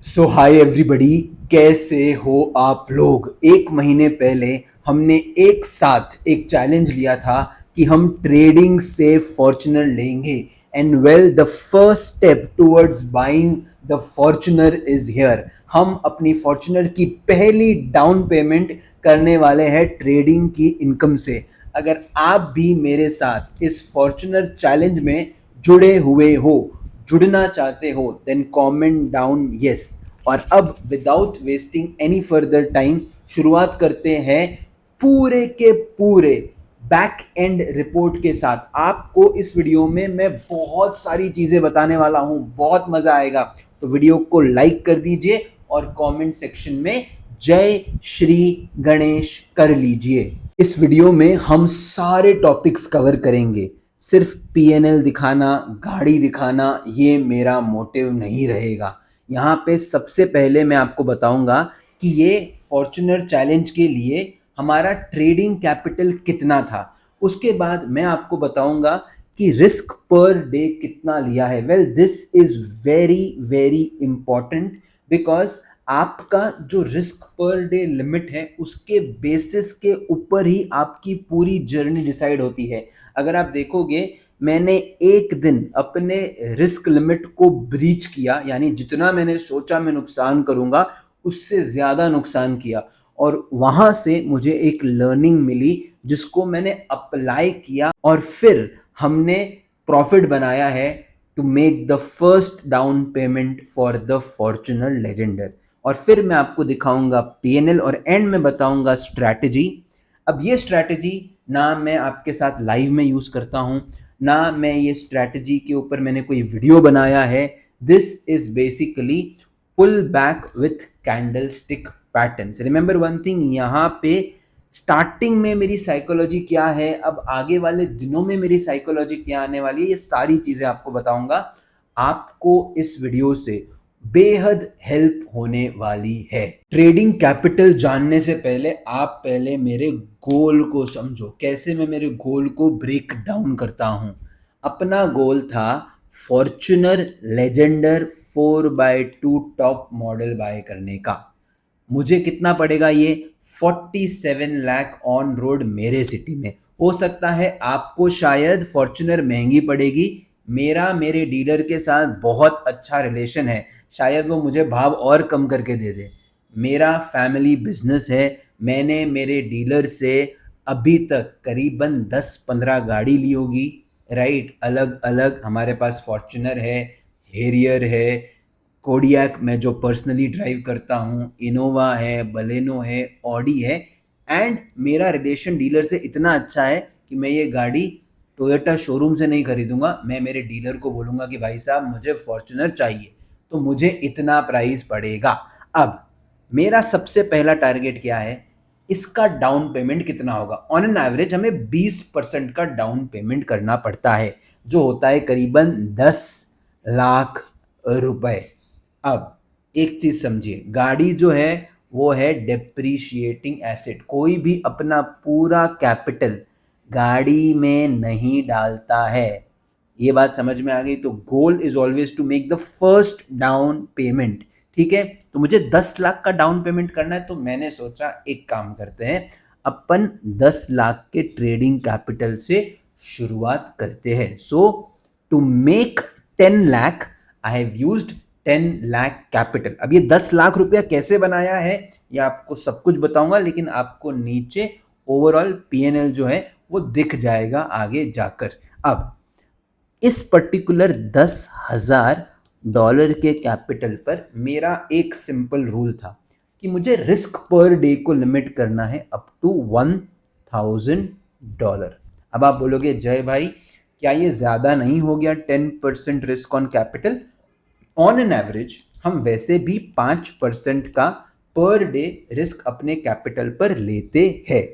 सो hi everybody, कैसे हो आप लोग। एक महीने पहले हमने एक साथ एक चैलेंज लिया था कि हम ट्रेडिंग से फॉर्च्यूनर लेंगे। And well, the first step towards buying the Fortuner is here. हम अपनी फॉर्च्यूनर की पहली डाउन पेमेंट करने वाले हैं ट्रेडिंग की इनकम से। अगर आप भी मेरे साथ इस फॉर्च्यूनर चैलेंज में जुड़े हुए हो, जुड़ना चाहते हो, देन कमेंट डाउन यस। और अब without wasting any further time शुरुआत करते हैं पूरे के पूरे बैक एंड रिपोर्ट के साथ। आपको इस वीडियो में मैं बहुत सारी चीज़ें बताने वाला हूँ, बहुत मज़ा आएगा। तो वीडियो को लाइक कर दीजिए और कमेंट सेक्शन में जय श्री गणेश कर लीजिए। इस वीडियो में हम सारे टॉपिक्स कवर करेंगे। सिर्फ पीएनएल दिखाना, गाड़ी दिखाना, ये मेरा मोटिव नहीं रहेगा। यहाँ पे सबसे पहले मैं आपको बताऊंगा कि ये फॉर्च्यूनर चैलेंज के लिए हमारा ट्रेडिंग कैपिटल कितना था। उसके बाद मैं आपको बताऊंगा कि रिस्क पर डे कितना लिया है। Well, this is very very important because आपका जो रिस्क पर डे लिमिट है उसके बेसिस के ऊपर ही आपकी पूरी जर्नी डिसाइड होती है। अगर आप देखोगे, मैंने एक दिन अपने रिस्क लिमिट को ब्रीच किया, यानी जितना मैंने सोचा मैं नुकसान करूंगा उससे ज़्यादा नुकसान किया। और वहाँ से मुझे एक लर्निंग मिली जिसको मैंने अप्लाई किया और फिर हमने प्रॉफिट बनाया है to make the first down payment for the Fortuner Legender. और फिर मैं आपको दिखाऊंगा पीएनएल और एंड में बताऊंगा स्ट्रैटेजी। अब ये स्ट्रैटेजी ना मैं आपके साथ लाइव में यूज़ करता हूँ, ना मैं ये स्ट्रैटेजी के ऊपर मैंने कोई वीडियो बनाया है। This is basically pull back with candle stick patterns. Remember one thing, यहाँ पे स्टार्टिंग में मेरी साइकोलॉजी क्या है, अब आगे वाले दिनों में मेरी साइकोलॉजी क्या आने वाली है, ये सारी चीज़ें आपको बताऊंगा। आपको इस वीडियो से बेहद हेल्प होने वाली है। ट्रेडिंग कैपिटल जानने से पहले आप पहले मेरे गोल को समझो, कैसे मैं मेरे गोल को ब्रेक डाउन करता हूं। अपना गोल था Fortuner Legender 4x2 top model by करने का। मुझे कितना पड़ेगा ये? 47 लाख ऑन रोड मेरे सिटी में। हो सकता है आपको शायद फॉर्च्यूनर महंगी पड़ेगी। मेरा मेरे डीलर के साथ बहुत अच्छा रिलेशन है, शायद वो मुझे भाव और कम करके दे दे। मेरा फैमिली बिजनेस है। मैंने मेरे डीलर से अभी तक करीबन 10-15 गाड़ी ली होगी, राइट। अलग अलग हमारे पास फॉर्च्यूनर है, हेरियर है, कोडियक मैं जो पर्सनली ड्राइव करता हूँ, इनोवा है, बलेनो है, ऑडी है। एंड मेरा रिलेशन डीलर से इतना अच्छा है कि मैं ये गाड़ी टोयोटा शोरूम से नहीं खरीदूंगा। मैं मेरे डीलर को बोलूँगा कि भाई साहब मुझे फॉर्च्यूनर चाहिए, तो मुझे इतना प्राइस पड़ेगा। अब मेरा सबसे पहला टारगेट क्या है, इसका डाउन पेमेंट कितना होगा। ऑन एन एवरेज हमें 20% का डाउन पेमेंट करना पड़ता है, जो होता है करीबन 10 लाख रुपए। अब एक चीज समझिए, गाड़ी जो है वो है डेप्रीशिएटिंग एसेट। कोई भी अपना पूरा कैपिटल गाड़ी में नहीं डालता है। ये बात समझ में आ गई? तो goal is always to make the first down payment. ठीक है, तो मुझे 10 लाख का डाउन पेमेंट करना है, तो मैंने सोचा एक काम करते हैं, अपन 10 लाख के ट्रेडिंग कैपिटल से शुरुआत करते हैं। So to make 10 lakh I have used 10 lakh capital. अब ये 10 लाख रुपया कैसे बनाया है ये आपको सब कुछ बताऊंगा, लेकिन आपको नीचे ओवरऑल पीएनएल जो है वो दिख जाएगा आगे जाकर। अब इस पर्टिकुलर $10,000 के कैपिटल पर मेरा एक सिंपल रूल था कि मुझे रिस्क पर डे को लिमिट करना है अप टू $1,000। अब आप बोलोगे जय भाई क्या ये ज़्यादा नहीं हो गया 10% risk on capital? On an average हम वैसे भी 5% का पर डे रिस्क अपने कैपिटल पर लेते हैं,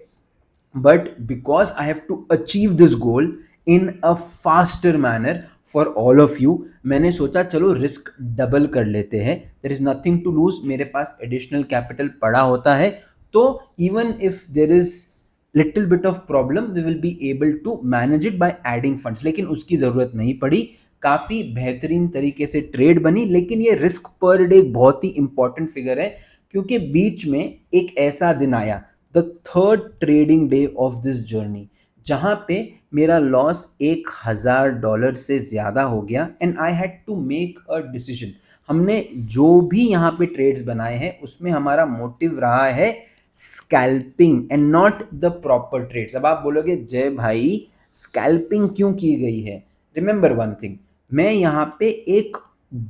but because I have to achieve this goal in a faster manner for all of you, मैंने सोचा चलो रिस्क डबल कर लेते हैं। There is nothing to lose, मेरे पास एडिशनल कैपिटल पड़ा होता है, तो even if there is little bit of problem we will be able to manage it by adding funds. लेकिन उसकी ज़रूरत नहीं पड़ी, काफ़ी बेहतरीन तरीके से ट्रेड बनी, लेकिन ये रिस्क पर डे एक बहुत ही इंपॉर्टेंट फिगर है क्योंकि बीच में एक ऐसा दिन आया, the third trading day of this journey, जहाँ पे मेरा लॉस $1,000 से ज़्यादा हो गया and I had to make a decision. हमने जो भी यहाँ पे ट्रेड्स बनाए हैं उसमें हमारा मोटिव रहा है scalping and not the proper trades. अब आप बोलोगे जय भाई स्कैल्पिंग क्यों की गई है? रिमेंबर वन थिंग, मैं यहाँ पे एक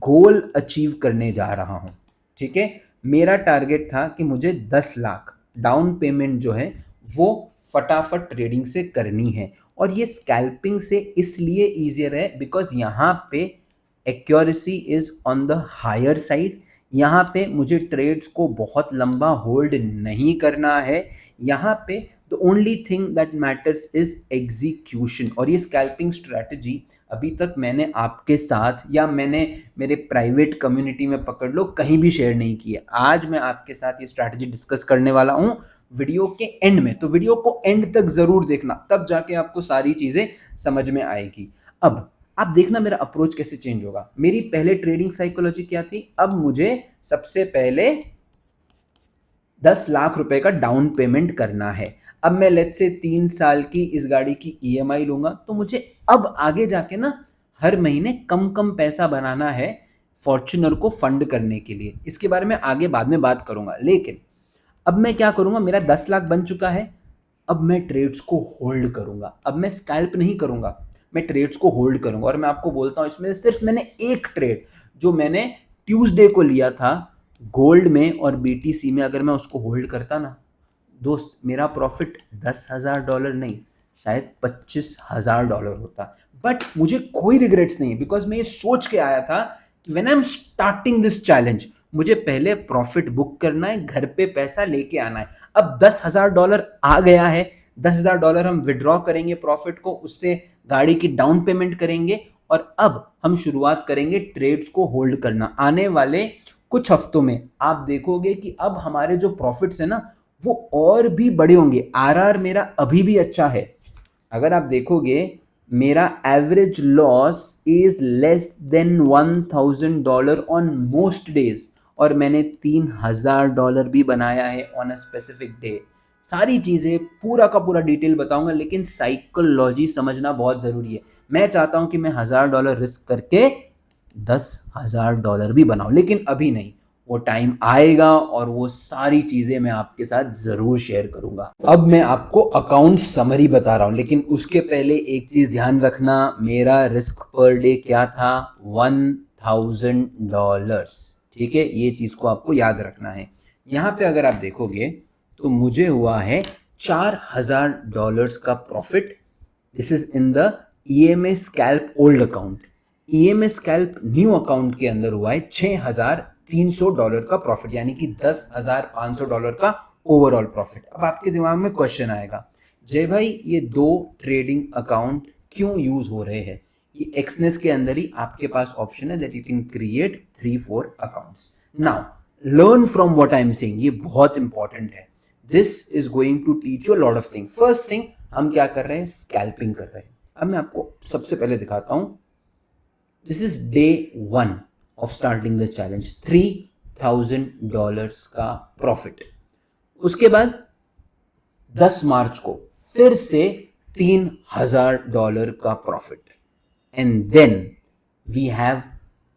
गोल अचीव करने जा रहा हूँ, ठीक है। मेरा टारगेट था कि मुझे 10 लाख डाउन पेमेंट जो है वो फटाफट ट्रेडिंग से करनी है, और ये स्कैल्पिंग से इसलिए ईजियर है बिकॉज यहाँ पे accuracy is on the higher side. यहाँ पे मुझे ट्रेड्स को बहुत लंबा होल्ड नहीं करना है, यहाँ पे the only thing that matters is execution. और ये स्कैल्पिंग स्ट्रैटेजी अभी तक मैंने आपके साथ या मैंने मेरे प्राइवेट कम्युनिटी में पकड़ लो कहीं भी शेयर नहीं किया। आज मैं आपके साथ ये स्ट्रैटेजी डिस्कस करने वाला हूँ वीडियो के एंड में, तो वीडियो को एंड तक जरूर देखना, तब जाके आपको सारी चीजें समझ में आएगी। अब आप देखना मेरा अप्रोच कैसे चेंज होगा। मेरी पहले ट्रेडिंग साइकोलॉजी क्या थी, अब मुझे सबसे पहले 10 लाख रुपए का डाउन पेमेंट करना है। अब मैं लेट्स से 3 साल की इस गाड़ी की ईएमआई लूंगा, तो मुझे अब आगे जाके ना हर महीने कम कम पैसा बनाना है फॉर्च्यूनर को फंड करने के लिए। इसके बारे में आगे बाद में बात करूंगा, लेकिन अब मैं क्या करूंगा, मेरा 10 लाख बन चुका है, अब मैं ट्रेड्स को होल्ड करूंगा। अब मैं स्कैल्प नहीं करूंगा, मैं ट्रेड्स को होल्ड करूंगा। और मैं आपको बोलता हूं इसमें सिर्फ मैंने एक ट्रेड जो मैंने ट्यूसडे को लिया था गोल्ड में और बीटीसी में, अगर मैं उसको होल्ड करता ना दोस्त, मेरा प्रॉफिट $10,000 नहीं, शायद $25,000 होता। बट मुझे कोई रिग्रेट्स नहीं, बिकॉज मैं ये सोच के आया था when I am starting this challenge, मुझे पहले प्रॉफिट बुक करना है, घर पे पैसा लेके आना है। अब $10,000 आ गया है, $10,000 हम विड्रॉ करेंगे प्रॉफिट को, उससे गाड़ी की डाउन पेमेंट करेंगे और अब हम शुरुआत करेंगे ट्रेड्स को होल्ड करना। आने वाले कुछ हफ्तों में आप देखोगे कि अब हमारे जो प्रॉफिट्स है ना वो और भी बड़े होंगे। आरआर मेरा अभी भी अच्छा है, अगर आप देखोगे मेरा average loss is less than $1,000 on most days, और मैंने $3,000 भी बनाया है ऑन अ स्पेसिफिक डे। सारी चीज़ें पूरा का पूरा डिटेल बताऊंगा, लेकिन साइकोलॉजी समझना बहुत ज़रूरी है। मैं चाहता हूं कि मैं $1,000 रिस्क करके $10,000 भी बनाऊं, लेकिन अभी नहीं, वो टाइम आएगा और वो सारी चीज़ें मैं आपके साथ ज़रूर शेयर करूंगा। अब मैं आपको अकाउंट समरी बता रहा हूं, लेकिन उसके पहले एक चीज़ ध्यान रखना, मेरा रिस्क पर डे क्या था, $1,000, ठीक है। ये चीज़ को आपको याद रखना है। यहाँ पे अगर आप देखोगे तो मुझे हुआ है $4,000 का profit. This is in the EMA scalp old account. EMA scalp new account के अंदर हुआ है $6,300 का प्रॉफिट, यानी कि $10,500 का ओवरऑल प्रॉफिट। अब आपके दिमाग में क्वेश्चन आएगा, जय भाई ये दो ट्रेडिंग अकाउंट क्यों यूज हो रहे हैं? ये एक्सनेस के अंदर ही आपके पास ऑप्शन है that you can create 3-4 accounts. Now learn from what I am saying, ये बहुत इंपॉर्टेंट है। This is going to teach you lot of thing. First thing, हम क्या कर रहे हैं, स्कैल्पिंग कर रहे हैं। अब मैं आपको सबसे पहले दिखाता हूं, this is day 1 of starting the challenge, $3,000 का प्रॉफिट। उसके बाद 10 मार्च को फिर से $3,000 का profit, and then we have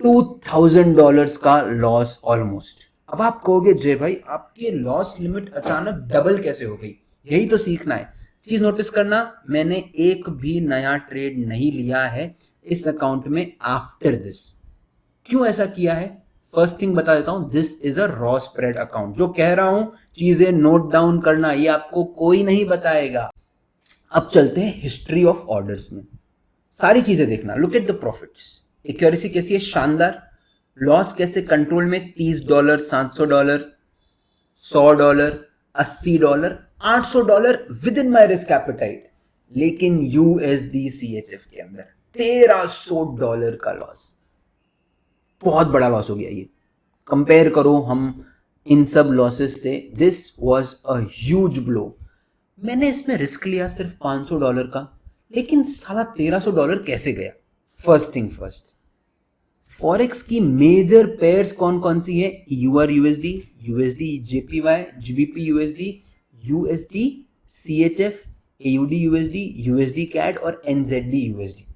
$2,000 का लॉस ऑलमोस्ट। अब आप कहोगे जय भाई आपकी लॉस लिमिट अचानक डबल कैसे हो गई? यही तो सीखना है। चीज नोटिस करना, मैंने एक भी नया ट्रेड नहीं लिया है इस अकाउंट में आफ्टर दिस। क्यों ऐसा किया है? फर्स्ट थिंग बता देता हूं, this is a raw spread account. जो कह रहा हूं चीजें नोट डाउन करना, ये आपको कोई नहीं बताएगा। अब चलते हैं हिस्ट्री ऑफ ऑर्डर्स में, सारी चीजें देखना। Look at the profits, accuracy कैसी है, शानदार। लॉस कैसे कंट्रोल में, $30, $700, $100, $80, $800 with in my risk appetite. लेकिन USDCHF के अंदर $1,300 का लॉस, बहुत बड़ा लॉस हो गया ये। कंपेयर करो हम इन सब लॉसेस से, this was a huge blow. मैंने इसमें रिस्क लिया सिर्फ $500 का, लेकिन साला $1,300 कैसे गया? फर्स्ट थिंग फर्स्ट, फॉरेक्स की मेजर पेयर्स कौन कौन सी है? EUR USD, USD JPY, GBP USD, USD CHF, AUD USD, USD CAD और एनजेडी यूएसडी।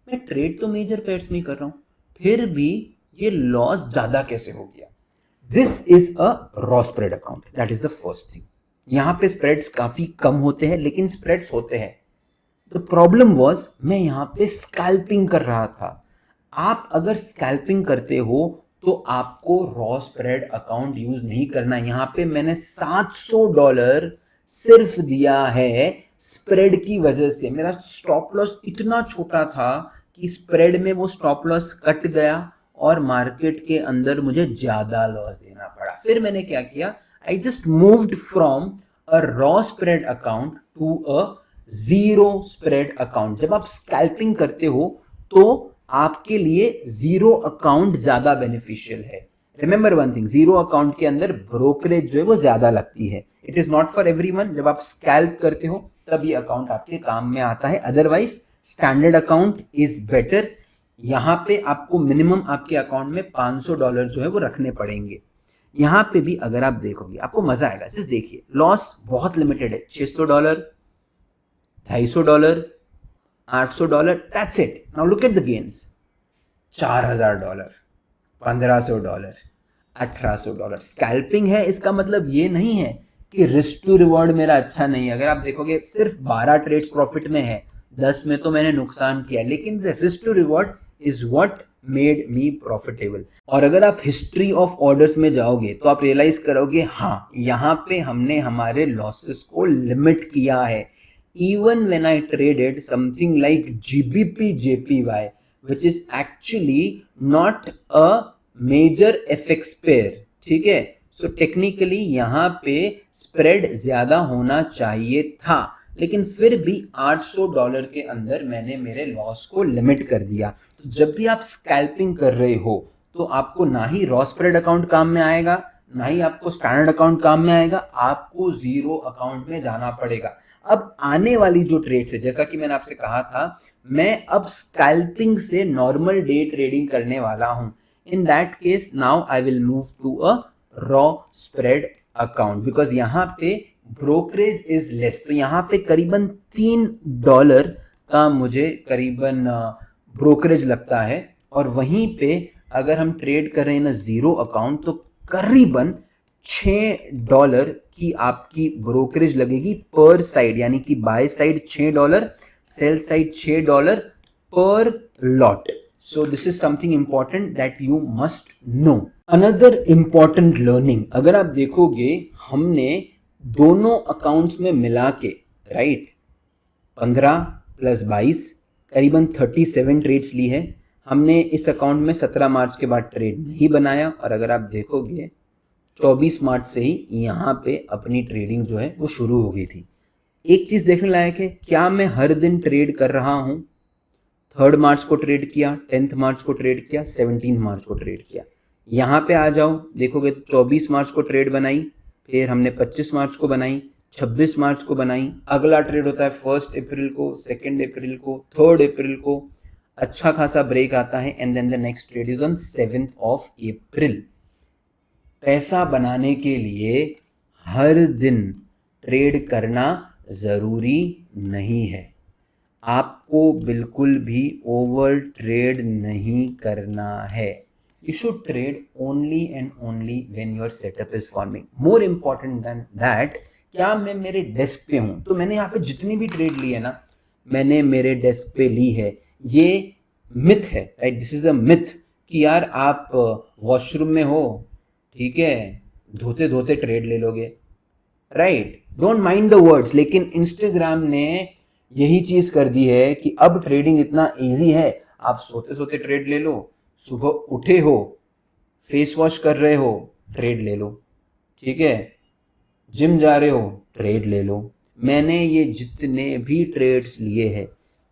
मैं ट्रेड तो मेजर पेयर्स में कर रहा हूं, फिर भी ये लॉस ज्यादा कैसे हो गया? This is a raw spread account, that is the first thing. यहां पे स्प्रेड्स काफी कम होते हैं, लेकिन स्प्रेड्स होते हैं। द प्रॉब्लम वॉज, मैं यहाँ पे स्कैल्पिंग कर रहा था। आप अगर स्कैल्पिंग करते हो तो आपको रॉ स्प्रेड अकाउंट यूज नहीं करना। यहाँ पे मैंने $700 सिर्फ दिया है स्प्रेड की वजह से। मेरा स्टॉप लॉस इतना छोटा था कि स्प्रेड में वो स्टॉप लॉस कट गया और मार्केट के अंदर मुझे ज्यादा लॉस देना पड़ा। फिर मैंने क्या किया, I just moved from a raw spread account to a zero spread account. जब आप स्कैल्पिंग करते हो तो आपके लिए जीरो अकाउंट ज्यादा बेनिफिशियल है। Remember one thing, zero account के अंदर ब्रोकरेज जो है वो ज्यादा लगती है। It is not for everyone. जब आप स्कैल्प करते हो तब ये अकाउंट आपके काम में आता है, otherwise standard account is better. यहाँ पे आपको मिनिमम आपके अकाउंट में $500 जो है वो रखने पड़ेंगे। यहाँ पे भी अगर आप देखोगे आपको मजा आएगा। जस्ट देखिए, लॉस बहुत लिमिटेड है, $600, $250, $800, that's it. Now look at the gains, $4000, $1500, $1800। Scalping है, इसका मतलब ये नहीं है कि रिस्क टू रिवॉर्ड मेरा अच्छा नहीं है। अगर आप देखोगे सिर्फ 12 ट्रेड्स प्रॉफिट में है, 10 में तो मैंने नुकसान किया, लेकिन the risk to reward is what made me profitable. और अगर आप हिस्ट्री ऑफ ऑर्डर्स में जाओगे तो आप रियलाइज करोगे, हाँ यहाँ पे हमने हमारे लॉसेस को लिमिट किया है। Even when I traded something like GBP JPY, which is actually not a major FX pair, ठीक है, सो टेक्निकली यहाँ पे स्प्रेड ज्यादा होना चाहिए था, लेकिन फिर भी $800 के अंदर मैंने मेरे लॉस को लिमिट कर दिया। तो जब भी आप स्कैल्पिंग कर रहे हो तो आपको ना ही रॉ स्प्रेड अकाउंट काम में आएगा, ना ही आपको स्टैंडर्ड अकाउंट काम में आएगा, आपको जीरो अकाउंट में जाना पड़ेगा। अब आने वाली जो ट्रेड्स है, जैसा कि मैंने आपसे कहा था, मैं अब स्कैल्पिंग से नॉर्मल डे ट्रेडिंग करने वाला हूं। In that case now I will move to a raw spread account, because यहाँ पे ब्रोकरेज इज लेस। तो यहाँ पे करीबन $3 का मुझे करीबन ब्रोकरेज लगता है, और वहीं पे अगर हम ट्रेड कर रहे हैं ना जीरो अकाउंट तो करीबन $6 की आपकी ब्रोकरेज लगेगी पर साइड, यानी कि बाय साइड $6, सेल साइड $6 पर lot. So this is something important that you must know. Another important learning, अगर आप देखोगे हमने दोनों अकाउंट्स में मिला के, राइट, 15 + 22 करीबन 37 ट्रेड्स ली है। हमने इस अकाउंट में 17 मार्च के बाद ट्रेड नहीं बनाया, और अगर आप देखोगे 24 मार्च से ही यहाँ पे अपनी ट्रेडिंग जो है वो शुरू हो गई थी। एक चीज़ देखने लायक है, क्या मैं हर दिन ट्रेड कर रहा हूँ? 3 मार्च को ट्रेड किया, 10 मार्च को ट्रेड किया, 17 मार्च को ट्रेड किया। यहाँ पे आ जाओ, देखोगे तो 24 मार्च को ट्रेड बनाई, फिर हमने 25 मार्च को बनाई, 26 मार्च को बनाई। अगला ट्रेड होता है 1 अप्रैल को, 2 अप्रैल को, 3 अप्रैल को, अच्छा खासा ब्रेक आता है, and then the next trade is on 7 April. पैसा बनाने के लिए हर दिन ट्रेड करना ज़रूरी नहीं है। आपको बिल्कुल भी ओवर ट्रेड नहीं करना है। You should trade only and only when your setup is forming. More important than that, क्या मैं मेरे डेस्क पे हूँ तो मैंने यहाँ पे जितनी भी ट्रेड ली है ना, मैंने मेरे डेस्क पे ली है। ये मिथ है, right, this is a myth कि यार आप वॉशरूम में हो, ठीक है, धोते धोते ट्रेड ले लोगे, right, don't mind the words. लेकिन इंस्टाग्राम ने यही चीज कर दी है कि अब ट्रेडिंग इतना इजी है, आप सोते सोते ट्रेड ले लो, सुबह उठे हो, फेस वॉश कर रहे हो, ट्रेड ले लो, ठीक है, जिम जा रहे हो, ट्रेड ले लो। मैंने ये जितने भी ट्रेड्स लिए हैं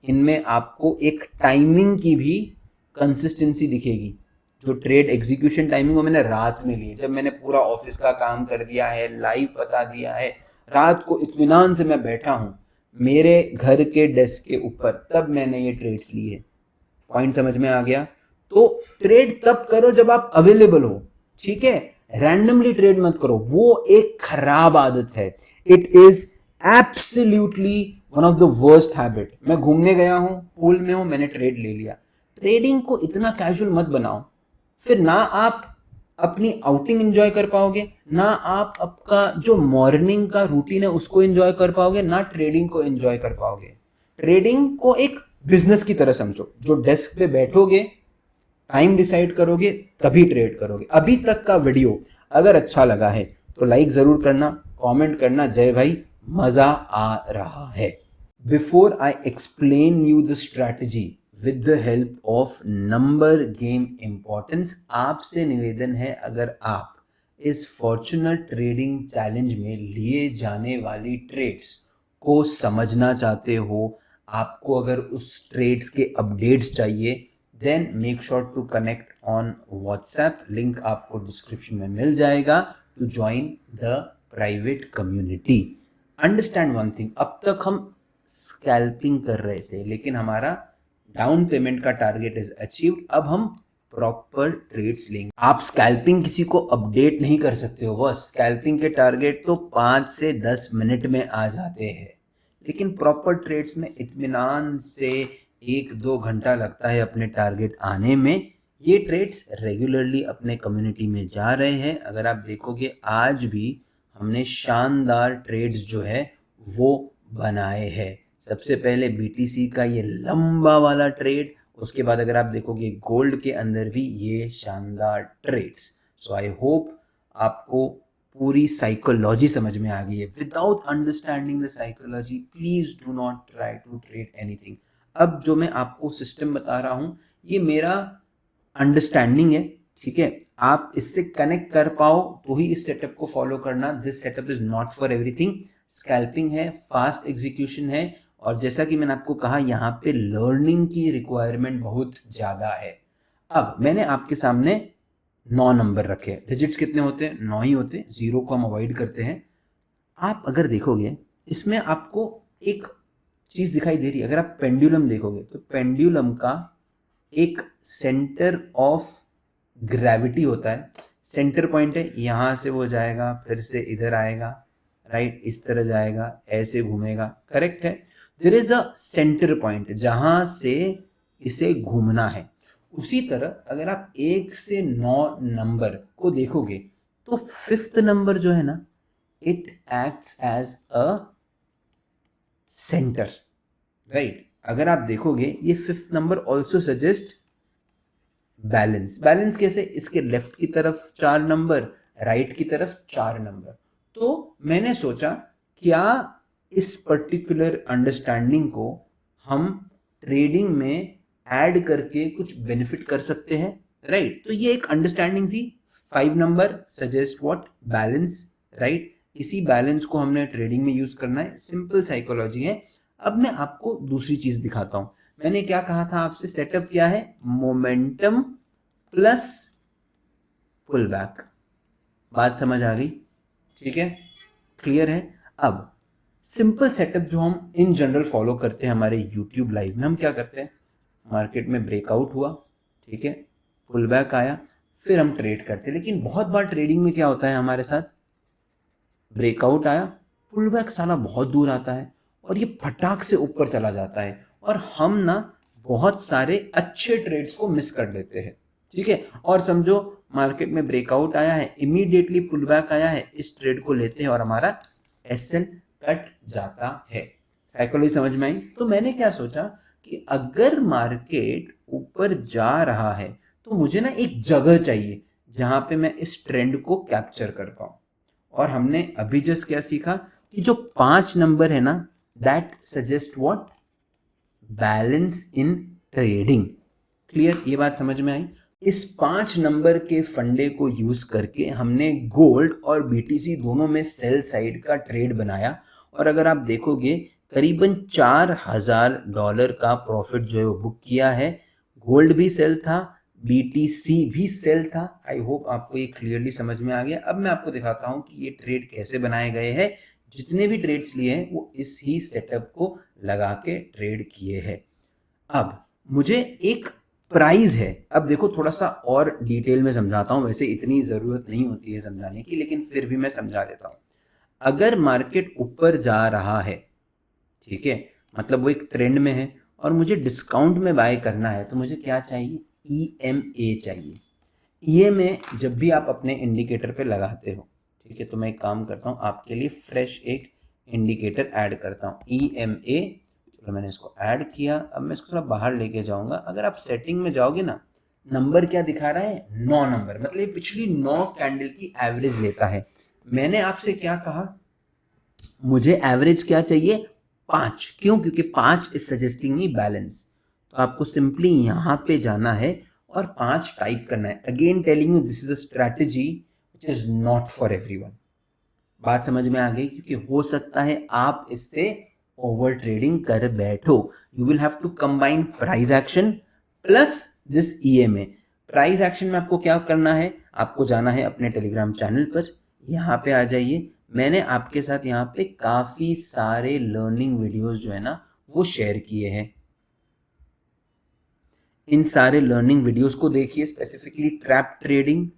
इनमें आपको एक टाइमिंग की भी कंसिस्टेंसी दिखेगी। जो ट्रेड एग्जीक्यूशन टाइमिंग वो मैंने रात में ली, जब मैंने पूरा ऑफिस का काम कर दिया है, लाइव बता दिया है, रात को इत्मीनान से मैं बैठा हूँ मेरे घर के डेस्क के ऊपर, तब मैंने ये ट्रेड्स ली है। पॉइंट समझ में आ गया? तो ट्रेड तब करो जब आप अवेलेबल हो, ठीक है? रैंडमली ट्रेड मत करो, वो एक खराब आदत है। It is absolutely one of the worst habit. मैं घूमने गया हूं, पूल में हूं, मैंने ट्रेड ले लिया। ट्रेडिंग को इतना कैजुअल मत बनाओ, फिर ना आप अपनी आउटिंग एंजॉय कर पाओगे, ना आप आपका जो मॉर्निंग का रूटीन है उसको एंजॉय कर पाओगे, ना ट्रेडिंग को एंजॉय कर पाओगे। ट्रेडिंग को एक बिजनेस की तरह समझो, जो डेस्क पे बैठोगे, टाइम डिसाइड करोगे, तभी ट्रेड करोगे। अभी तक का वीडियो अगर अच्छा लगा है तो लाइक जरूर करना, कमेंट करना, जय भाई मजा आ रहा है। Before I explain you the strategy with the help of number game importance, आपसे निवेदन है, अगर आप इस फॉर्चूनर ट्रेडिंग चैलेंज में लिए जाने वाली ट्रेड्स को समझना चाहते हो, आपको अगर उस ट्रेड्स के अपडेट्स चाहिए, then make sure to connect on WhatsApp. Link आपको डिस्क्रिप्शन में मिल जाएगा to join the private community. Understand one thing, अब तक हम स्कैल्पिंग कर रहे थे, लेकिन हमारा डाउन पेमेंट का टारगेट इज अचीव्ड। अब हम प्रॉपर ट्रेड्स लेंगे। आप स्कैल्पिंग किसी को अपडेट नहीं कर सकते हो बस। स्कैल्पिंग के टारगेट तो 5 से 10 मिनट में आ जाते हैं, लेकिन प्रॉपर ट्रेड्स में इत्मीनान से 1-2 घंटा लगता है अपने टारगेट आने में। ये ट्रेड्स रेगुलरली अपने कम्युनिटी में जा रहे हैं। अगर आप देखोगे आज भी हमने शानदार ट्रेड्स जो है वो बनाए हैं। सबसे पहले बीटीसी का ये लंबा वाला ट्रेड, उसके बाद अगर आप देखोगे गोल्ड के अंदर भी ये शानदार ट्रेड्स। सो आई होप आपको पूरी साइकोलॉजी समझ में आ गई है। Without understanding the psychology please do not try to trade anything. अब जो मैं आपको सिस्टम बता रहा हूँ ये मेरा अंडरस्टैंडिंग है, ठीक है? आप इससे कनेक्ट कर पाओ तो ही इस सेटअप को फॉलो करना। This setup is not for everything. Scalping है, फास्ट एग्जीक्यूशन है, और जैसा कि मैंने आपको कहा यहाँ पे लर्निंग की रिक्वायरमेंट बहुत ज़्यादा है। अब मैंने आपके सामने 9 नंबर रखे हैं। डिजिट्स कितने होते हैं? 9 ही होते हैं, 0 को हम अवॉइड करते हैं। आप अगर देखोगे इसमें आपको एक चीज़ दिखाई दे रही है। अगर आप पेंडुलम देखोगे तो पेंडुलम का एक सेंटर ऑफ ग्रेविटी होता है। सेंटर पॉइंट है, यहाँ से वो जाएगा, फिर से इधर आएगा, राइट, इस तरह जाएगा, ऐसे घूमेगा, करेक्ट है? There is a centre point जहां से इसे घूमना है। उसी तरह अगर आप 1 से 9 नंबर को देखोगे तो 5th नंबर जो है ना, it acts as a centre, right? अगर आप देखोगे ये 5th number also suggest balance. Balance कैसे? इसके लेफ्ट की तरफ 4 नंबर, राइट की तरफ 4 नंबर। तो मैंने सोचा क्या इस पर्टिकुलर अंडरस्टैंडिंग को हम ट्रेडिंग में ऐड करके कुछ बेनिफिट कर सकते हैं, राइट? तो ये एक अंडरस्टैंडिंग थी। 5 number suggest what? Balance, right? इसी बैलेंस को हमने ट्रेडिंग में यूज करना है। सिंपल साइकोलॉजी है। अब मैं आपको दूसरी चीज दिखाता हूं। मैंने क्या कहा था आपसे? सेटअप क्या है? Momentum plus pull back. बात समझ आ गई? ठीक है, क्लियर है? अब सिंपल सेटअप जो हम इन जनरल फॉलो करते हैं हमारे यूट्यूब लाइव में, हम क्या करते हैं? मार्केट में ब्रेकआउट हुआ, ठीक है, पुल बैक आया, फिर हम ट्रेड करते हैं। लेकिन बहुत बार ट्रेडिंग में क्या होता है हमारे साथ? ब्रेकआउट आया, पुल बैक साला बहुत दूर आता है और ये फटाक से ऊपर चला जाता है, और हम ना बहुत सारे अच्छे ट्रेड्स को मिस कर लेते हैं, ठीक है? और समझो मार्केट में ब्रेकआउट आया है, इमीडिएटली पुल बैक आया है, इस ट्रेड को लेते हैं और हमारा एसएल कट जाता है। साइकोलॉजी समझ में आई? तो मैंने क्या सोचा कि अगर मार्केट ऊपर जा रहा है तो मुझे ना एक जगह चाहिए जहां पे मैं इस ट्रेंड को कैप्चर कर पाऊं। और हमने अभी जस्ट क्या सीखा कि जो 5 नंबर है ना, that suggest what? Balance in trading. Clear? ये बात समझ में आई? इस 5 नंबर के फंडे को यूज करके हमने गोल्ड और बीटीसी दोनों में सेल साइड का ट्रेड बनाया, और अगर आप देखोगे करीबन $4000 का प्रॉफिट जो है वो बुक किया है। गोल्ड भी सेल था, बीटीसी भी सेल था। आई होप आपको ये क्लियरली समझ में आ गया। अब मैं आपको दिखाता हूं कि ये ट्रेड कैसे बनाए गए हैं। जितने भी ट्रेड्स लिए हैं वो इस ही सेटअप को लगा के ट्रेड किए हैं। अब मुझे एक प्राइस है। अब देखो थोड़ा सा और डिटेल में समझाता हूँ, वैसे इतनी ज़रूरत नहीं होती है समझाने की, लेकिन फिर भी मैं समझा देता हूँ। अगर मार्केट ऊपर जा रहा है, ठीक है, मतलब वो एक ट्रेंड में है और मुझे डिस्काउंट में बाय करना है, तो मुझे क्या चाहिए? EMA चाहिए। EMA जब भी आप अपने इंडिकेटर पे लगाते हो, ठीक है, तो मैं एक काम करता हूँ, आपके लिए फ्रेश एक इंडिकेटर ऐड करता हूँ, EMA। चलो मैंने इसको ऐड किया। अब मैं इसको थोड़ा बाहर लेके जाऊंगा। अगर आप सेटिंग में जाओगे ना, नंबर क्या दिखा रहा है? 9 नंबर, मतलब ये पिछली 9 कैंडल की एवरेज लेता है। मैंने आपसे क्या कहा? मुझे एवरेज क्या चाहिए? 5। क्यों? क्योंकि 5 इज सजेस्टिंग मी बैलेंस। तो आपको सिंपली यहां पे जाना है और 5 टाइप करना है। Again telling you, this is a strategy which is not for everyone. बात समझ में आ गई? क्योंकि हो सकता है आप इससे ओवर ट्रेडिंग कर बैठो। You will have to combine price action plus this EMA। Price action में आपको क्या करना है? आपको जाना है अपने टेलीग्राम चैनल पर, यहाँ पे आ जाइए। मैंने आपके साथ यहाँ पे काफी सारे लर्निंग वीडियोस जो है ना वो शेयर किए हैं। इन सारे लर्निंग वीडियोस को देखिए, specifically trap trading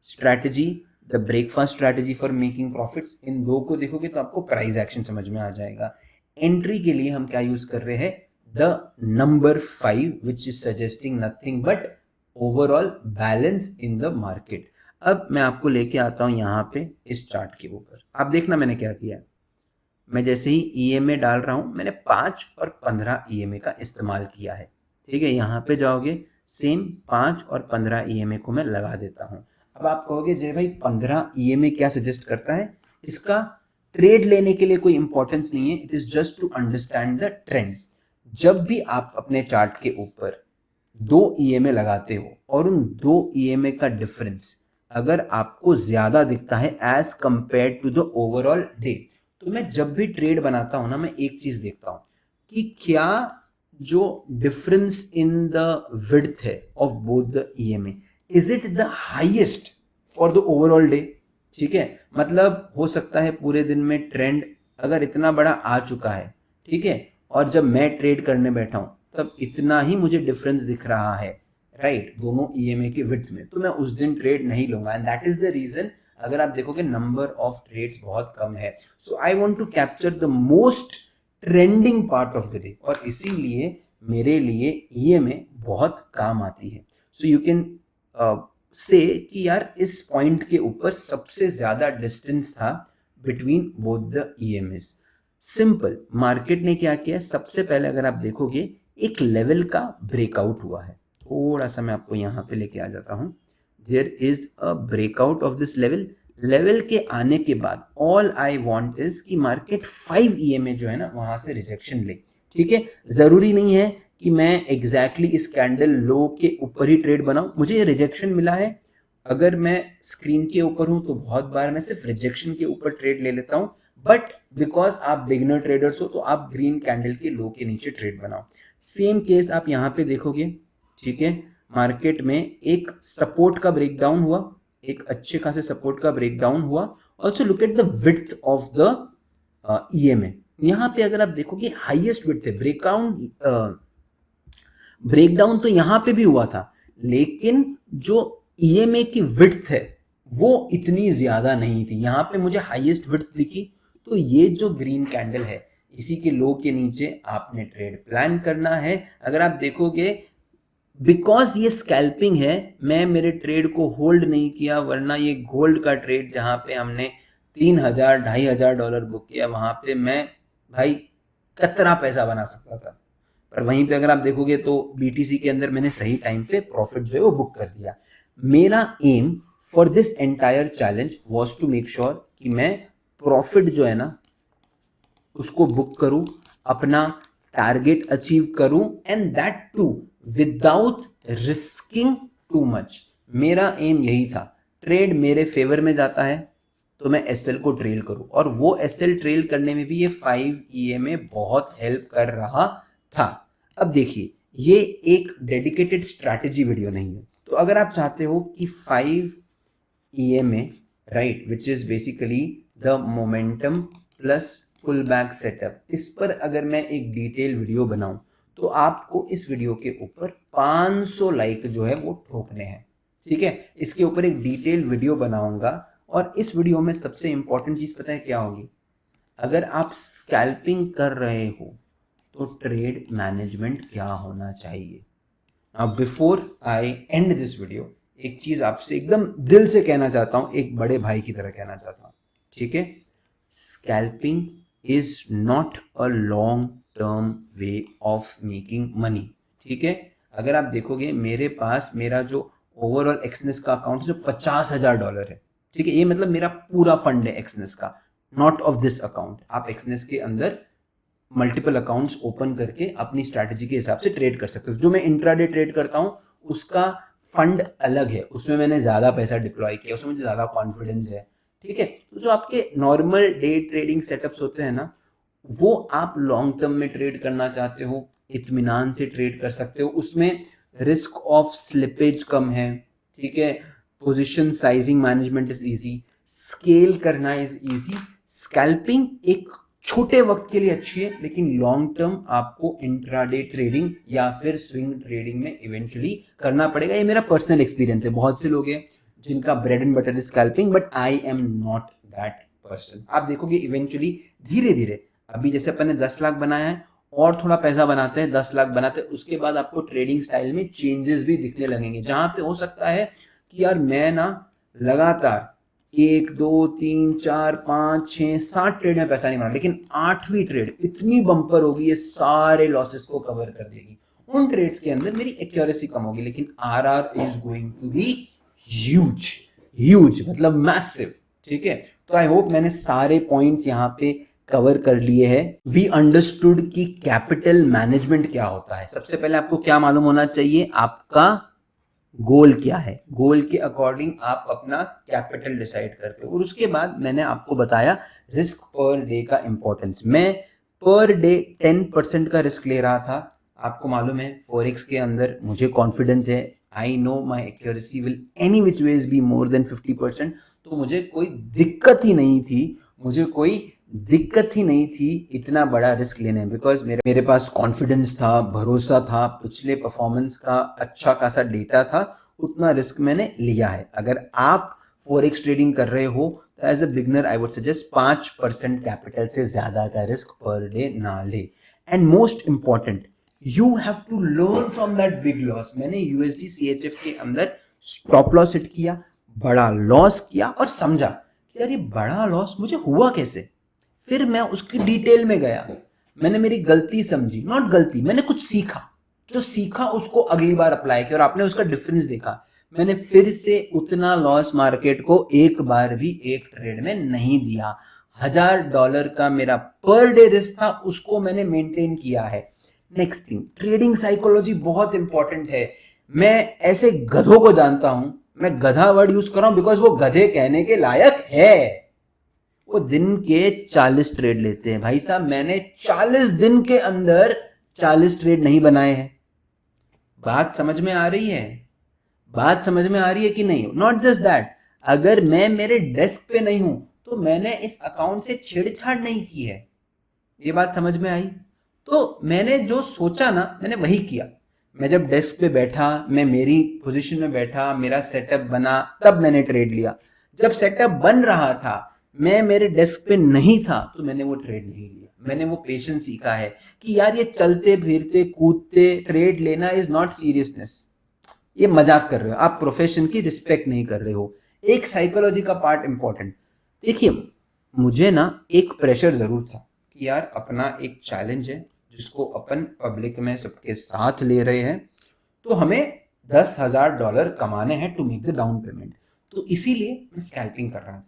strategy, the breakfast strategy for making profits, इन दो को देखोगे तो आपको प्राइस एक्शन समझ में आ जाएगा। एंट्री के लिए हम क्या यूज कर रहे हैं? The number 5 which is suggesting nothing but overall balance in the market. अब मैं आपको लेके आता हूं यहाँ पे इस चार्ट के ऊपर। आप देखना मैंने क्या किया। मैं जैसे ही EMA डाल रहा हूं, मैंने 5 और 15 EMA का इस्तेमाल किया है। ठीक है, यहाँ पे जाओगे, सेम 5 और 15 EMA को मैं लगा देता हूँ। अब आप कहोगे जय भाई 15 EMA क्या सजेस्ट करता है? इसका ट्रेड लेने के लिए कोई इंपॉर्टेंस नहीं है, it is just to understand the trend. जब भी आप अपने चार्ट के ऊपर 2 EMA लगाते हो और उन 2 EMA का डिफरेंस अगर आपको ज्यादा दिखता है as compare to the overall day, तो मैं जब भी ट्रेड बनाता हूं ना, मैं एक चीज देखता हूं कि क्या जो डिफरेंस इन द विड्थ है of both the EMA, is it the highest for the overall day. ठीक है, मतलब हो सकता है पूरे दिन में ट्रेंड अगर इतना बड़ा आ चुका है, ठीक है, और जब मैं ट्रेड करने बैठा हूं तब इतना ही मुझे डिफरेंस दिख रहा है, राइट, दोनों EMA के विड्थ में, तो मैं उस दिन ट्रेड नहीं लूंगा। And that is the reason अगर आप देखोगे नंबर ऑफ ट्रेड्स बहुत कम है। So I want to capture the most trending part of the day, और इसीलिए मेरे लिए EMA बहुत काम आती है। सो यू कैन से कि यार इस पॉइंट के ऊपर सबसे ज्यादा डिस्टेंस था between both the EMAs। Simple, market ने क्या किया? सबसे पहले अगर आप देखोगे एक लेवल का ब्रेकआउट हुआ है। थोड़ा सा मैं आपको यहाँ पे लेके आ जाता हूँ। There is a breakout of this level. Level के आने के बाद ऑल आई वांट इज कि मार्केट 5 EMA जो है ना वहां से रिजेक्शन ले। ठीक है, जरूरी नहीं है कि मैं एग्जैक्टली इस कैंडल लो के ऊपर ही ट्रेड बनाऊं। मुझे ये रिजेक्शन मिला है, अगर मैं स्क्रीन के ऊपर हूं तो बहुत बार मैं सिर्फ रिजेक्शन के ऊपर ट्रेड ले लेता हूं, बट बिकॉज आप बिगिनर ट्रेडर्स हो तो आप ग्रीन कैंडल के लो के नीचे ट्रेड बनाओ। सेम केस आप यहाँ पे देखोगे, ठीक है, मार्केट में एक सपोर्ट का ब्रेकडाउन हुआ, एक अच्छे खासे सपोर्ट का ब्रेकडाउन हुआ। Also look at the width of the EMA। यहाँ पे अगर आप देखोगे हाईएस्ट विड्थ है। ब्रेकडाउन तो यहाँ पे भी हुआ था, लेकिन जो EMA की विड्थ है वो इतनी ज्यादा नहीं थी। यहाँ पे मुझे हाईएस्ट विड्थ दिखी। तो ये जो ग्रीन कैंडल है, इसी के लो के नीचे आपने ट्रेड प्लान करना है। अगर आप देखोगे, बिकॉज ये स्कैल्पिंग है, मैं मेरे ट्रेड को होल्ड नहीं किया, वरना ये गोल्ड का ट्रेड जहां पे हमने 3,000 $2,500 बुक किया, वहां पे मैं भाई कतरा पैसा बना सकता था। पर वहीं पे अगर आप देखोगे तो BTC के अंदर मैंने सही टाइम पे प्रॉफिट जो है वो बुक कर दिया। मेरा aim for this entire challenge was to make sure कि मैं प्रॉफिट जो है ना उसको बुक करूं, अपना टारगेट अचीव करूं, and that too without risking too much. मेरा एम यही था, ट्रेड मेरे फेवर में जाता है तो मैं SL को ट्रेल करूं, और वो SL ट्रेल करने में भी ये 5 EMA बहुत हेल्प कर रहा था। अब देखिए, ये एक डेडिकेटेड स्ट्रैटेजी वीडियो नहीं है, तो अगर आप चाहते हो कि 5 EMA, right, which is basically the momentum plus pull back setup, इस पर अगर मैं एक डिटेल वीडियो बनाऊं तो आपको इस वीडियो के ऊपर 500 लाइक जो है वो ठोकने हैं, ठीक है। इसके ऊपर एक डिटेल वीडियो बनाऊंगा और इस वीडियो में सबसे इंपॉर्टेंट चीज पता है क्या होगी? अगर आप स्कैल्पिंग कर रहे हो तो ट्रेड मैनेजमेंट क्या होना चाहिए। अब before I and this video, एक चीज आपसे एकदम दिल से कहना चाहता हूं, एक बड़े भाई की तरह कहना चाहता हूं, ठीक है। Scalping is not a long term way of making money, ठीक है। अगर आप देखोगे मेरे पास मेरा जो ओवरऑल एक्सनेस का अकाउंट जो $50,000 है, ठीक है, ये मतलब मेरा पूरा फंड है एक्सनेस का, नॉट ऑफ दिस अकाउंट। आप एक्सनेस के अंदर मल्टीपल अकाउंट्स ओपन करके अपनी स्ट्रैटेजी के हिसाब से ट्रेड कर सकते हो। जो मैं इंट्राडे ट्रेड करता हूँ उसका फंड अलग है, उसमें मैंने ज्यादा पैसा डिप्लॉय किया, उसमें मुझे ज्यादा कॉन्फिडेंस है, ठीक है। तो जो आपके नॉर्मल डे ट्रेडिंग सेटअप्स होते हैं ना, वो आप लॉन्ग टर्म में ट्रेड करना चाहते हो, इत्मीनान से ट्रेड कर सकते हो, उसमें रिस्क ऑफ स्लिपेज कम है, ठीक है। Position sizing management is easy, scale करना इज इजी। स्कैल्पिंग एक छोटे वक्त के लिए अच्छी है, लेकिन लॉन्ग टर्म आपको इंट्राडे ट्रेडिंग या फिर स्विंग ट्रेडिंग में इवेंचुअली करना पड़ेगा। ये मेरा पर्सनल एक्सपीरियंस है। बहुत से लोग हैं जिनका bread and butter is scalping, but I am not that person. आप देखोगे इवेंचुअली धीरे धीरे, अभी जैसे अपन ने 10 लाख बनाया है और थोड़ा पैसा बनाते हैं, 10 लाख बनाते हैं, उसके बाद आपको ट्रेडिंग स्टाइल में चेंजेस भी दिखने लगेंगे, जहां पे हो सकता है कि यार मैं ना लगातार 1 2 3 4 5 6 7 ट्रेड में पैसा नहीं बना, लेकिन 8वीं ट्रेड इतनी बंपर होगी, ये सारे लॉसेस को कवर कर देगी। उन ट्रेड्स के अंदर मेरी एक्यूरेसी कम होगी, लेकिन RR is going to be huge, huge मतलब मैसिव, ठीक है। तो आई होप मैंने सारे पॉइंट्स यहाँ पे कवर कर लिए हैं। वी अंडरस्टूड कि कैपिटल मैनेजमेंट क्या होता है। सबसे पहले आपको क्या मालूम होना चाहिए, आपका गोल क्या है, गोल के अकॉर्डिंग आप अपना कैपिटल डिसाइड करते हो। और उसके बाद मैंने आपको बताया रिस्क पर डे का इंपॉर्टेंस। मैं पर डे 10% का रिस्क ले रहा था। आपको मालूम है फॉरेक्स के अंदर मुझे कॉन्फिडेंस है, I know my accuracy will any which ways be more than 50%। तो मुझे कोई दिक्कत ही नहीं थी, मुझे कोई दिक्कत ही नहीं थी इतना बड़ा रिस्क लेने में, बिकॉज मेरे पास कॉन्फिडेंस था, भरोसा था, पिछले परफॉर्मेंस का अच्छा खासा डेटा था, उतना रिस्क मैंने लिया है। अगर आप फॉरेक्स ट्रेडिंग कर रहे हो तो as a beginner I would suggest 5% capital से ज्यादा का रिस्क पर डे ना ले। And most important, you have to learn from that big loss. मैंने यूएसडी सीएचएफ के अंदर स्टॉप लॉस हिट किया, बड़ा लॉस किया और समझा कि यार ये बड़ा लॉस मुझे हुआ कैसे। फिर मैं उसकी डिटेल में गया, मैंने मेरी गलती समझी, नॉट गलती, मैंने कुछ सीखा, जो सीखा उसको अगली बार अप्लाई किया और आपने उसका डिफरेंस देखा। मैंने फिर से उतना लॉस मार्केट को एक बार भी एक ट्रेड में नहीं दिया। $1000 का मेरा पर डे रिस्क था, उसको मैंने मेंटेन किया है। नेक्स्ट थिंग, ट्रेडिंग साइकोलॉजी बहुत इंपॉर्टेंट है। मैं ऐसे गधों को जानता हूं, मैं गधा वर्ड यूज कर रहा हूं बिकॉज वो गधे कहने के लायक है। वो दिन के 40 ट्रेड लेते हैं भाई साहब, मैंने 40 दिन के अंदर 40 ट्रेड नहीं बनाए हैं। बात समझ में आ रही है, बात समझ में आ रही है कि नहीं? नॉट जस्ट दैट, अगर मैं मेरे डेस्क पे नहीं हूं तो मैंने इस अकाउंट से छेड़छाड़ नहीं की है। ये बात समझ में आई? तो मैंने जो सोचा ना मैंने वही किया। मैं जब डेस्क पे बैठा, मैं मेरी पोजीशन में बैठा, मेरा सेटअप बना, तब मैंने ट्रेड लिया। जब सेटअप बन रहा था, मैं मेरे डेस्क पे नहीं था, तो मैंने वो ट्रेड नहीं लिया। मैंने वो पेशेंस सीखा है कि यार ये चलते फिरते कूदते ट्रेड लेना इज नॉट सीरियसनेस। ये मजाक कर रहे हो, आप प्रोफेशन की रिस्पेक्ट नहीं कर रहे हो। एक साइकोलॉजी का पार्ट इंपॉर्टेंट। देखिए, मुझे ना एक प्रेशर जरूर था कि यार अपना एक चैलेंज है जिसको अपन पब्लिक में सबके साथ ले रहे हैं, तो हमें $10,000 कमाने हैं to make the down payment. तो इसीलिए मैं स्कैल्पिंग कर रहा था,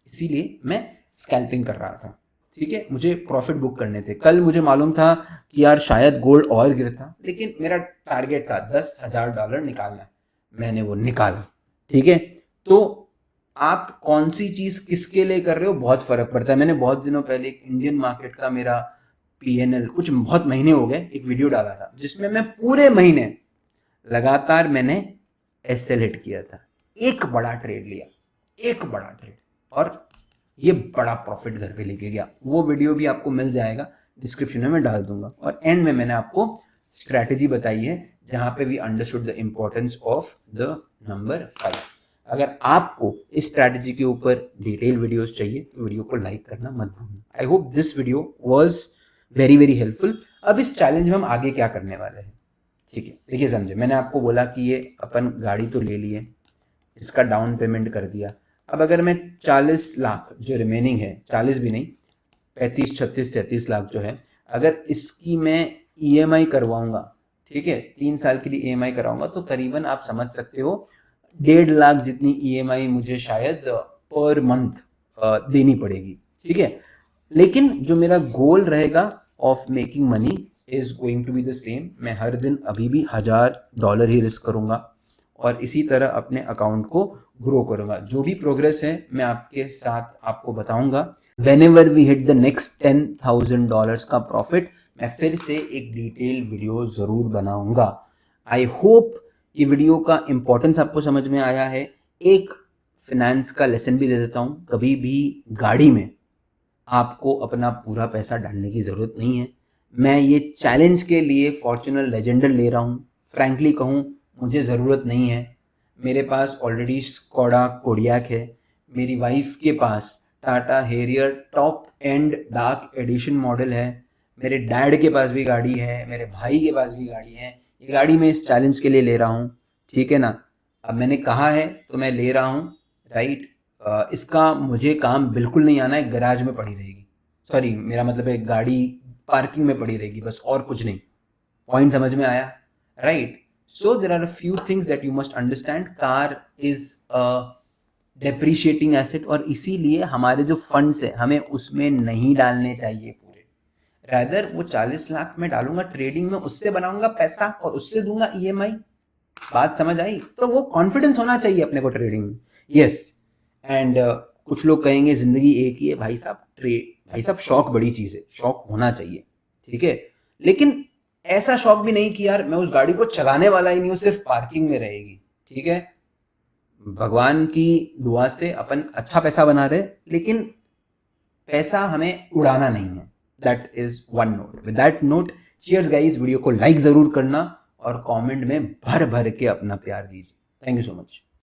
इसीलिए मैं स्कैल्पिंग कर रहा था, ठीक है। मुझे प्रॉफिट बुक करने थे। कल मुझे मालूम था कि यार शायद गोल्ड और गिरता, लेकिन मेरा टारगेट था $10,000 निकालना, मैंने वो निकाला, ठीक है। तो आप कौन सी चीज किसके लिए कर रहे हो बहुत फर्क पड़ता है। मैंने बहुत दिनों पहले एक इंडियन मार्केट का मेरा पीएनएल, कुछ बहुत महीने हो गए, एक वीडियो डाला था जिसमें मैं पूरे महीने लगातार मैंने एसएल हिट किया था, एक बड़ा ट्रेड लिया, एक बड़ा ट्रेड, और ये बड़ा प्रॉफिट घर पे लेके गया। वो वीडियो भी आपको मिल जाएगा, डिस्क्रिप्शन में मैं डाल दूंगा। और एंड में मैंने आपको स्ट्रैटेजी बताई है जहाँ पे we understood the importance of the number 5। अगर आपको इस स्ट्रैटेजी के ऊपर डिटेल वीडियोस चाहिए तो वीडियो को लाइक करना मत भूलना। I hope this video was very very helpful. अब इस चैलेंज में हम आगे क्या करने वाले हैं, ठीक है, देखिए समझे, मैंने आपको बोला कि ये अपन गाड़ी तो ले लिए, इसका डाउन पेमेंट कर दिया। अब अगर मैं 40 लाख जो रिमेनिंग है, 40 भी नहीं, 35, 36, 37 लाख जो है, अगर इसकी मैं EMI करवाऊंगा, ठीक है, 3 साल के लिए EMI कराऊंगा, तो करीबन आप समझ सकते हो 1.5 लाख जितनी EMI मुझे शायद पर मंथ देनी पड़ेगी, ठीक है। लेकिन जो मेरा गोल रहेगा of making money is going to be the same. मैं हर दिन अभी भी $1000 ही रिस्क करूंगा और इसी तरह अपने अकाउंट को ग्रो करूंगा। जो भी प्रोग्रेस है मैं आपके साथ आपको बताऊंगा। Whenever we hit the next $10,000 का प्रॉफिट, मैं फिर से एक डिटेल वीडियो ज़रूर बनाऊंगा। आई होप ये वीडियो का इम्पोर्टेंस आपको समझ में आया है। एक फिनेंस का लेसन भी दे देता हूँ, कभी भी गाड़ी में आपको अपना पूरा पैसा डालने की ज़रूरत नहीं है। मैं ये चैलेंज के लिए फॉर्च्यूनर लेजेंडर ले रहा हूँ। फ्रैंकली कहूँ, मुझे ज़रूरत नहीं है। मेरे पास ऑलरेडी स्कोडा कोडियाक है, मेरी वाइफ के पास Tata Harrier top end dark edition model है, मेरे डैड के पास भी गाड़ी है, मेरे भाई के पास भी गाड़ी है। ये गाड़ी मैं इस चैलेंज के लिए ले रहा हूँ, ठीक है ना। अब मैंने कहा है तो मैं ले रहा हूँ, राइट। इसका मुझे काम बिल्कुल नहीं आना है, गैराज में पड़ी रहेगी, सॉरी मेरा मतलब है गाड़ी पार्किंग में पड़ी रहेगी, बस और कुछ नहीं। पॉइंट समझ में आया, right. So there are a few things that you must understand. Car is a depreciating asset और इसीलिए हमारे जो फंड्स है हमें उसमें नहीं डालने चाहिए पूरे। रादर वो 40 लाख में डालूंगा ट्रेडिंग में, उससे बनाऊंगा पैसा और उससे दूंगा EMI। बात समझ आई? तो वो कॉन्फिडेंस होना चाहिए अपने को ट्रेडिंग में। यस, एंड कुछ लोग कहेंगे जिंदगी एक ही है। भाई साहब शौक बड़ी चीज है, शौक होना चाहिए, ठीक है। लेकिन ऐसा शौक भी नहीं कि यार मैं उस गाड़ी को चलाने वाला ही नहीं हूँ, सिर्फ पार्किंग में रहेगी, ठीक है। भगवान की दुआ से अपन अच्छा पैसा बना रहे, लेकिन पैसा हमें उड़ाना नहीं है। That is one note. With that note, cheers guys. Video को लाइक जरूर करना और कमेंट में भर भर के अपना प्यार दीजिए। Thank you so much.